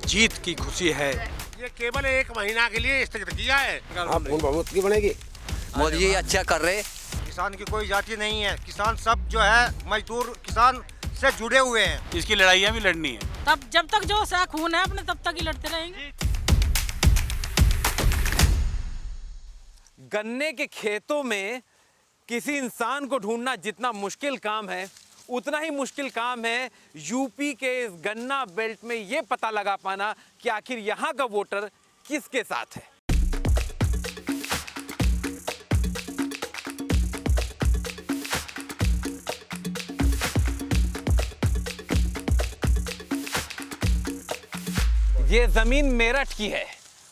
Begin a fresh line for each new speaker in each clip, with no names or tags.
जीत की खुशी है।
ये केवल 1 महीना के लिए स्थगित किया है।
अब बहुत की बनेगी।
मोदी जी अच्छा कर रहे।
किसान की कोई जाति नहीं है, किसान सब जो है मजदूर किसान से जुड़े हुए हैं।
इसकी लड़ाइयाँ भी लड़नी है।
तब जब तक जो सा खून है अपने तब तक ही लड़ते रहेंगे।
गन्ने के खेतों में किसी इंसान को ढूंढना जितना मुश्किल काम है, उतना ही मुश्किल काम है यूपी के इस गन्ना बेल्ट में ये पता लगा पाना कि आखिर यहाँ का वोटर किसके साथ है। ये जमीन मेरठ की है,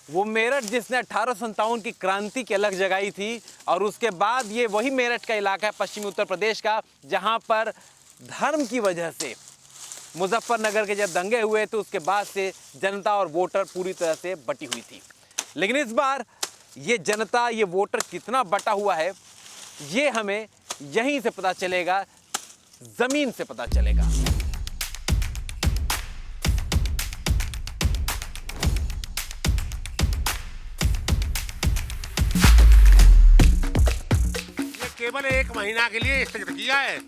वो मेरठ जिसने 1857 की क्रांति की अलग जगाई थी। और उसके बाद ये वही मेरठ का इलाका है पश्चिमी उत्तर प्रदेश का, जहां पर धर्म की वजह से मुजफ्फरनगर के जब दंगे हुए तो उसके बाद से जनता और वोटर पूरी तरह से बटी हुई थी। लेकिन इस बार ये जनता, ये वोटर कितना बटा हुआ है, ये हमें यहीं से पता चलेगा, जमीन से पता चलेगा।
केवल 1 महीना के लिए स्थगित किया है।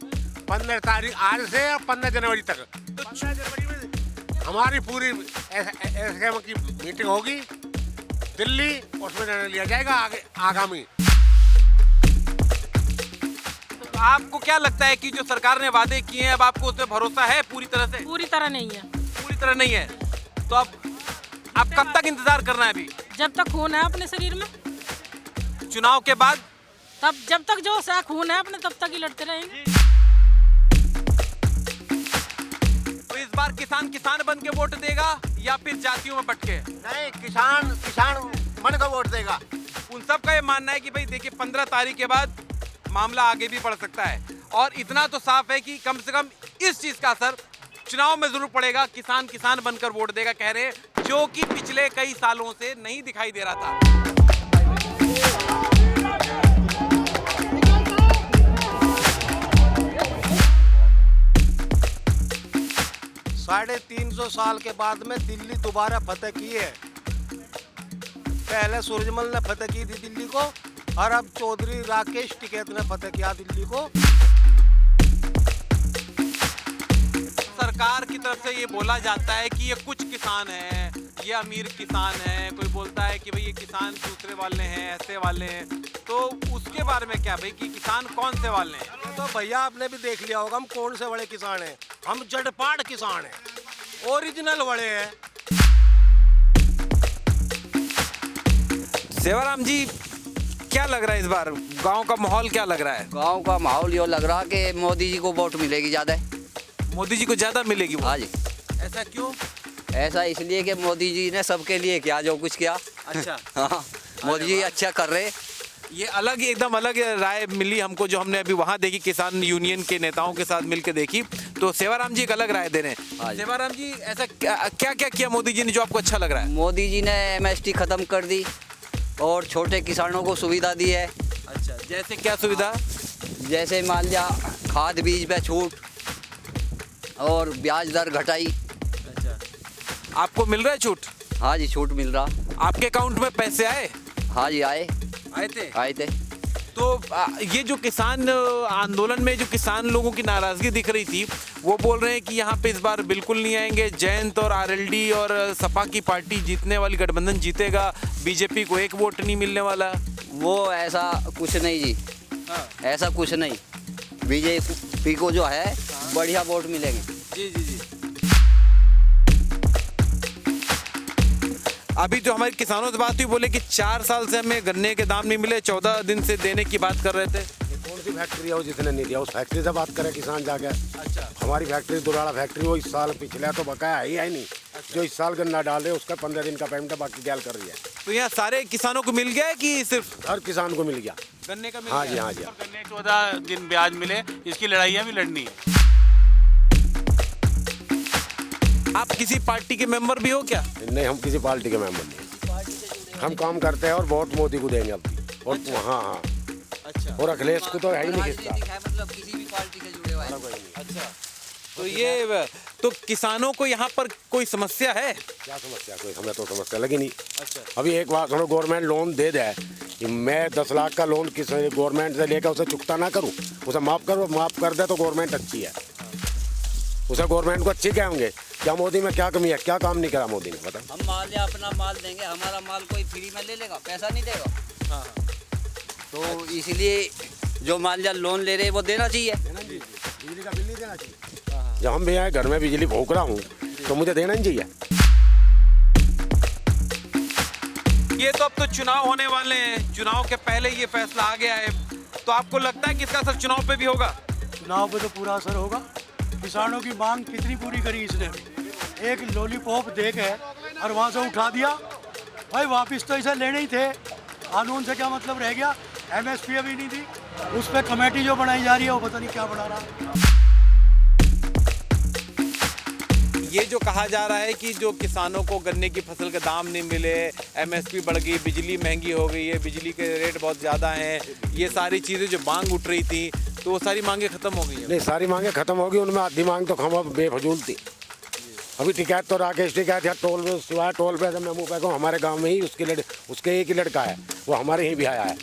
15 तारीख आज से 15 जनवरी तक। 15 जनवरी में हमारी पूरी एसकेएम की मीटिंग होगी दिल्ली, उसमें निर्णय लिया जाएगा आगामी।
तो आपको क्या लगता है कि जो सरकार ने वादे किए हैं, अब आपको उस पर भरोसा है पूरी तरह से?
पूरी तरह नहीं है।
पूरी तरह नहीं है तो अब आप कब तक इंतजार करना है अभी?
जब तक खून है अपने शरीर में।
चुनाव के बाद?
तब जब तक जो सा खून है अपने तब तक ही लड़ते रहेंगे।
तो इस बार किसान किसान बन के वोट देगा या फिर जातियों में बट के?
नहीं, किसान किसान मन का वोट देगा।
उन सब का ये मानना है कि भाई देखिए 15 तारीख के बाद मामला आगे भी बढ़ सकता है। और इतना तो साफ है कि कम से कम इस चीज का असर चुनाव में जरूर पड़ेगा। किसान किसान बनकर वोट देगा कह रहे हैं, जो कि पिछले कई सालों से नहीं दिखाई दे रहा था।
350 साल के बाद में दिल्ली दोबारा फतेह की है। पहले सूरजमल ने फतेह की थी दिल्ली को, और अब चौधरी राकेश टिकैत ने फतेह किया दिल्ली को।
सरकार की तरफ से ये बोला जाता है कि ये कुछ किसान हैं, ये अमीर किसान हैं, कोई बोलता है कि भाई ये किसान दूसरे वाले हैं, ऐसे वाले हैं। तो उसके बारे में क्या भाई कि किसान कौन से वाले हैं?
तो भैया आपने भी देख लिया होगा हम कौन से बड़े किसान हैं। हम जड़पाड़ किसान हैं, ओरिजिनल बड़े हैं।
सेवाराम जी, क्या लग रहा है इस बार गांव का माहौल क्या लग रहा है?
गांव का माहौल ये लग रहा कि मोदी जी को वोट मिलेगी ज्यादा।
मोदी जी को ज्यादा मिलेगी वोट?
हाँ जी।
ऐसा क्यों?
ऐसा इसलिए कि मोदी जी ने सबके लिए किया जो कुछ किया।
अच्छा।
हाँ, मोदी जी अच्छा कर रहे।
ये अलग, एकदम अलग राय मिली हमको जो हमने अभी वहाँ देखी, किसान यूनियन के नेताओं के साथ मिलकर देखी। तो सेवाराम जी एक अलग राय दे रहे हैं। सेवाराम जी, ऐसा क्या क्या किया मोदी जी ने जो आपको अच्छा लग रहा है?
मोदी जी ने MST खत्म कर दी और छोटे किसानों को सुविधा दी है।
अच्छा, जैसे क्या सुविधा?
जैसे मान लिया खाद बीज पे छूट और ब्याज दर घटाई।
अच्छा, आपको मिल रहा है छूट?
हाँ जी, छूट मिल रहा।
आपके अकाउंट में पैसे आए?
हाँ जी, आए थे।
तो ये जो किसान आंदोलन में जो किसान लोगों की नाराजगी दिख रही थी, वो बोल रहे हैं कि यहाँ पे इस बार बिल्कुल नहीं आएंगे, जयंत और RLD और सपा की पार्टी जीतने वाली, गठबंधन जीतेगा, बीजेपी को 1 वोट नहीं मिलने वाला।
वो ऐसा कुछ नहीं जी।
हाँ।
ऐसा कुछ नहीं, बीजेपी को जो है बढ़िया वोट मिलेंगे।
जी जी जी। अभी जो हमारे किसानों से बात हुई, बोले कि 4 साल से हमें गन्ने के दाम नहीं मिले, 14 दिन से देने की बात कर रहे थे।
कौन सी फैक्ट्री है वो जिसने नहीं दिया, उस फैक्ट्री से बात करे किसान जाके।
अच्छा।
हमारी फैक्ट्री दुराड़ा फैक्ट्री, वो इस साल पिछला तो बकाया है नहीं। अच्छा। जो इस साल गन्ना डाले उसका 15 दिन का पेमेंट बाकी गैल कर रही है।
तो यहाँ सारे किसानों को मिल गया है कि सिर्फ
हर किसान को मिल गया
गन्ने का?
हाँ जी, हाँ जी।
गन्ने 14 दिन ब्याज मिले, इसकी लड़ाइयाँ भी लड़नी है।
आप किसी पार्टी के मेंबर भी हो क्या?
नहीं, हम किसी पार्टी के मेंबर नहीं। हम काम करते हैं और वोट मोदी को देंगे अब भी। और
अच्छा।
हाँ।
अच्छा।
और अखिलेश को तो है ही नहीं किसका।
मतलब किसी भी पार्टी से जुड़े हुए।
अच्छा। तो ये तो किसानों को यहाँ पर कोई समस्या है?
क्या समस्या, कोई हमें तो समस्या लगी नहीं।
अच्छा।
अभी एक बात सुनो, गवर्नमेंट लोन दे दे कि मैं 10 लाख का लोन किस गवर्नमेंट से लेकर उसे चुकता ना करूं, उसे माफ़ कर दे तो गवर्नमेंट अच्छी है। उसे गवर्नमेंट को अच्छी कहेंगे। क्या मोदी में क्या कमी है, क्या काम नहीं करा मोदी ने, बताओ।
हम माल या अपना माल देंगे, हमारा माल कोई फ्री में ले लेगा, पैसा नहीं देगा।
हाँ।
तो इसलिए जो माल या लोन ले रहे वो देना चाहिए।
बिजली का बिल नहीं देना चाहिए। जब हम भी आए घर में बिजली फूंक रहा हूँ तो मुझे देना ही चाहिए।
ये तो अब तो चुनाव होने वाले हैं, चुनाव के पहले ये फैसला आ गया है, तो आपको लगता है कि इसका असर चुनाव पे भी होगा?
चुनाव पे तो पूरा असर होगा। किसानों की मांग कितनी पूरी करी इसने? एक लॉलीपॉप दे के और वहाँ से उठा दिया। भाई वापस तो इसे लेने ही थे, कानून से क्या मतलब रह गया? MSP अभी नहीं थी, उस पर कमेटी जो बनाई जा रही है वो पता नहीं क्या बना रहा है।
ये जो कहा जा रहा है कि जो किसानों को गन्ने की फसल के दाम नहीं मिले, MSP बढ़ गई, बिजली महंगी हो गई है, बिजली के रेट बहुत ज़्यादा हैं, ये सारी चीज़ें जो मांग उठ रही थी तो वो सारी मांगे खत्म हो गई हैं।
नहीं, सारी मांगे खत्म होगी, उनमें आधी मांग तो हम बेफजूल थी। अभी टिकैत तो राकेश टिकैत या टोल, सिवाय टोल पे मैं मुँह पे कहूँ, हमारे गाँव में ही उसके एक ही लड़का है, वो हमारे ही भी आया है।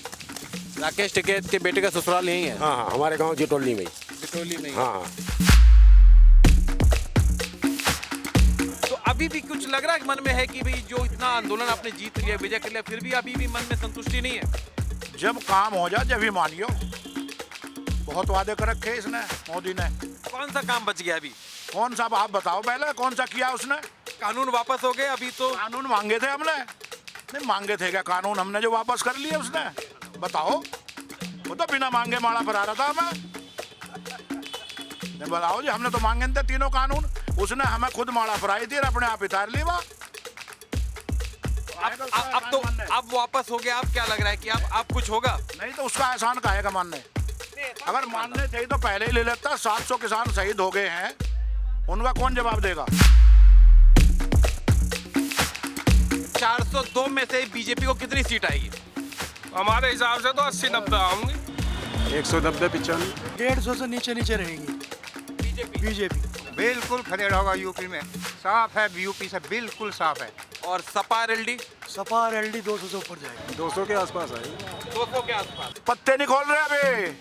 राकेश टिकैत के बेटे का ससुराल यही है?
हाँ, हमारे गाँव जिटोली में ही।
जिटोली में?
हाँ।
तो अभी भी कुछ लग रहा है मन में है कि भाई जो इतना आंदोलन आपने जीत लिया, विजय कर लिया, फिर भी अभी भी मन में संतुष्टि नहीं है?
जब काम हो जाए जब ही मानियो। बहुत वादे कर रखे इसने, मोदी ने।
कौन सा काम बच गया अभी?
कौन सा, आप बताओ पहले, कौन सा किया उसने?
कानून वापस हो गए अभी तो?
कानून मांगे थे हमने, नहीं मांगे थे क्या कानून हमने जो वापस कर लिए उसने? बताओ। वो तो बिना मांगे माड़ा पर आ रहा था हमें। बताओ जी, हमने तो मांगे थे तीनों कानून, उसने हमें खुद माड़ा पर आई थी और अपने आप उतार ली।
अब तो अब वापस हो गया, अब क्या लग रहा है कि अब कुछ होगा?
नहीं तो उसका एहसान काहेगा मानने? अगर मानने थे तो पहले ही ले लेता। 700 किसान शहीद हो गए हैं, उनका कौन जवाब देगा?
402 में से बीजेपी को कितनी सीट आएगी?
हमारे हिसाब से तो 80-90 आऊंगी।
190-95 150 से नीचे रहेगी बीजेपी।
बिल्कुल खदेड़ होगा यूपी में, साफ है, यूपी से बिल्कुल साफ है।
और सपा एलडी?
सपा एलडी 200 से ऊपर जाएगी,
200 के आसपास आएगी।
200 के आसपास।
पत्ते नहीं खोल रहे अभी।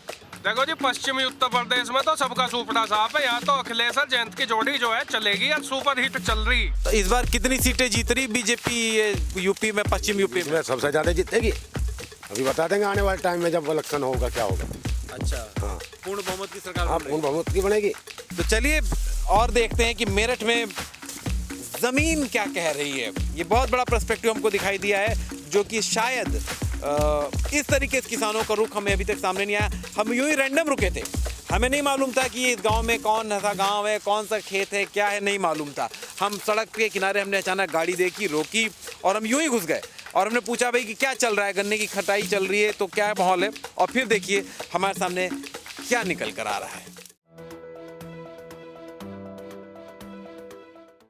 देखो जी, पश्चिमी उत्तर प्रदेश में तो सबका सुपड़ा साफ है। यहाँ तो अखिलेश और जयंत की जोड़ी जो है चलेगी और सुपर हिट चल रही।
तो इस बार कितनी सीटें जीत रही बीजेपी यूपी में, पश्चिम यूपी में?
सबसे ज़्यादा जीतेगी। अभी बता देंगे आने वाले टाइम में जब इलेक्शन होगा क्या होगा।
अच्छा।
हाँ,
पूर्ण बहुमत की सरकार।
हाँ, पूर्ण बहुमत की बनेगी।
तो चलिए और देखते हैं कि मेरठ में जमीन क्या कह रही है। ये बहुत बड़ा पर्सपेक्टिव हमको दिखाई दिया है, जो कि शायद इस तरीके से किसानों का रुख हमें अभी तक सामने नहीं आया। हम यूं ही रैंडम रुके थे, हमें नहीं मालूम था कि इस गांव में कौन सा गांव है, कौन सा खेत है, क्या है, नहीं मालूम था। हम सड़क के किनारे हमने अचानक गाड़ी देखी, रोकी और हम यूं ही घुस गए और हमने पूछा भाई कि क्या चल रहा है, गन्ने की खटाई चल रही है तो क्या माहौल है। और फिर देखिए हमारे सामने क्या निकल कर आ रहा है।